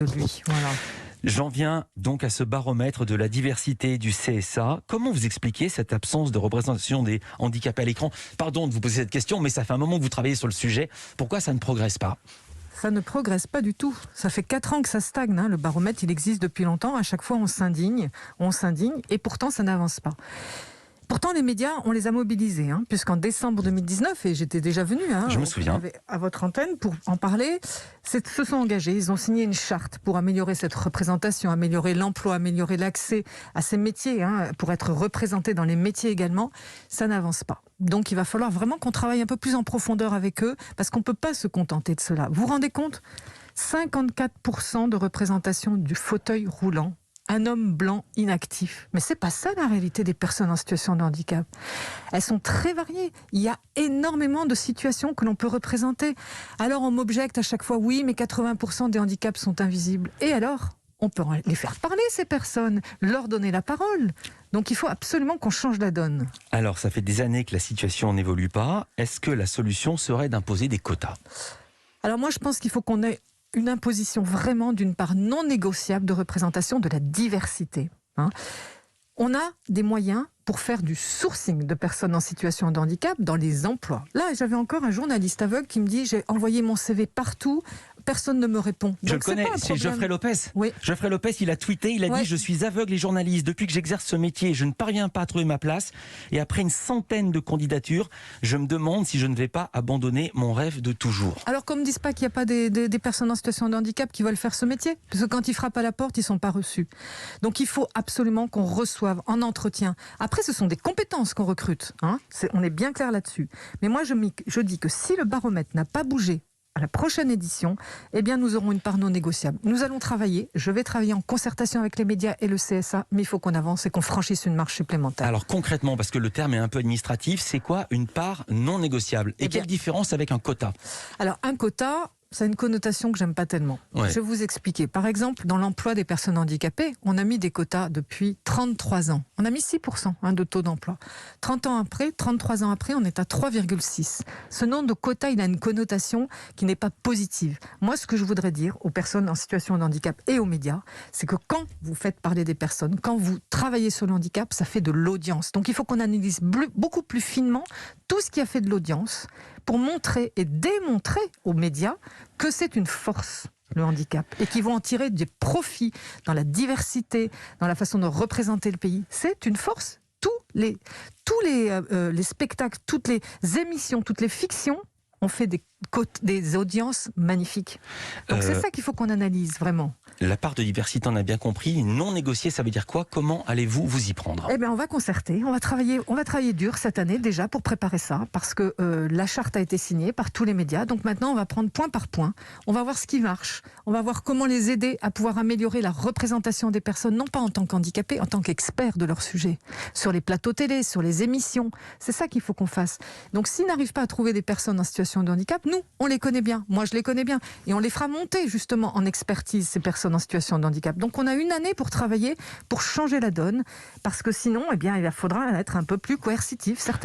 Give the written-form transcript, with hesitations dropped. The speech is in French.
de lui. Voilà. J'en viens donc à ce baromètre de la diversité du CSA. Comment vous expliquez cette absence de représentation des handicapés à l'écran? Pardon de vous poser cette question, mais ça fait un moment que vous travaillez sur le sujet. Pourquoi ça ne progresse pas? Ça ne progresse pas du tout. Ça fait 4 ans que ça stagne. Le baromètre, il existe depuis longtemps. À chaque fois, on s'indigne, et pourtant, ça n'avance pas. Pourtant, les médias, on les a mobilisés, puisqu'en décembre 2019, et j'étais déjà venue Je me souviens. à votre antenne pour en parler, se sont engagés. Ils ont signé une charte pour améliorer cette représentation, améliorer l'emploi, améliorer l'accès à ces métiers, pour être représentés dans les métiers également. Ça n'avance pas. Donc, il va falloir vraiment qu'on travaille un peu plus en profondeur avec eux, parce qu'on ne peut pas se contenter de cela. Vous vous rendez compte ? 54% de représentation du fauteuil roulant. Un homme blanc inactif. Mais c'est pas ça la réalité des personnes en situation de handicap. Elles sont très variées. Il y a énormément de situations que l'on peut représenter. Alors on m'objecte à chaque fois, oui, mais 80% des handicaps sont invisibles. Et alors ? On peut les faire parler, ces personnes, leur donner la parole. Donc il faut absolument qu'on change la donne. Alors ça fait des années que la situation n'évolue pas. Est-ce que la solution serait d'imposer des quotas? Alors moi je pense qu'il faut qu'on ait une imposition vraiment d'une part non négociable de représentation de la diversité. On a des moyens pour faire du sourcing de personnes en situation de handicap dans les emplois. Là, j'avais encore un journaliste aveugle qui me dit « j'ai envoyé mon CV partout, personne ne me répond ». Je le connais, c'est Geoffrey Lopez. Oui. Geoffrey Lopez, il a tweeté, il a dit « Je suis aveugle et journaliste. Depuis que j'exerce ce métier, je ne parviens pas à trouver ma place. Et après une centaine de candidatures, je me demande si je ne vais pas abandonner mon rêve de toujours. » Alors qu'on ne me dise pas qu'il n'y a pas des personnes en situation de handicap qui veulent faire ce métier. Parce que quand ils frappent à la porte, ils ne sont pas reçus. Donc il faut absolument qu'on reçoive en entretien. Après, ce sont des compétences qu'on recrute. On est bien clair là-dessus. Mais moi, je dis que si le baromètre n'a pas bougé à la prochaine édition, eh bien, nous aurons une part non négociable. Nous allons travailler. Je vais travailler en concertation avec les médias et le CSA, mais il faut qu'on avance et qu'on franchisse une marche supplémentaire. Alors concrètement, parce que le terme est un peu administratif, c'est quoi une part non négociable? Et quelle différence avec un quota? Alors, un quota, ça a une connotation que j'aime pas tellement. Ouais. Je vais vous expliquer. Par exemple, dans l'emploi des personnes handicapées, on a mis des quotas depuis 33 ans. On a mis 6% de taux d'emploi. 33 ans après, on est à 3,6. Ce nom de quota, il a une connotation qui n'est pas positive. Moi, ce que je voudrais dire aux personnes en situation de handicap et aux médias, c'est que quand vous faites parler des personnes, quand vous travaillez sur le handicap, ça fait de l'audience. Donc il faut qu'on analyse beaucoup plus finement tout ce qui a fait de l'audience pour montrer et démontrer aux médias que c'est une force, le handicap, et qu'ils vont en tirer des profits dans la diversité, dans la façon de représenter le pays. C'est une force. Tous les spectacles, toutes les émissions, toutes les fictions ont fait des audiences magnifiques. Donc c'est ça qu'il faut qu'on analyse vraiment. La part de diversité, on a bien compris. Non négociée, ça veut dire quoi? Comment allez-vous vous y prendre? Eh bien, on va concerter. On va travailler dur cette année déjà pour préparer ça, parce que la charte a été signée par tous les médias. Donc maintenant, on va prendre point par point. On va voir ce qui marche. On va voir comment les aider à pouvoir améliorer la représentation des personnes, non pas en tant qu'handicapés, en tant qu'experts de leur sujet, sur les plateaux télé, sur les émissions. C'est ça qu'il faut qu'on fasse. Donc, s'ils n'arrivent pas à trouver des personnes en situation de handicap, nous, on les connaît bien. Moi, je les connais bien. Et on les fera monter justement en expertise, ces personnes en situation de handicap. Donc on a une année pour travailler, pour changer la donne, parce que sinon, eh bien, il faudra être un peu plus coercitif, certainement.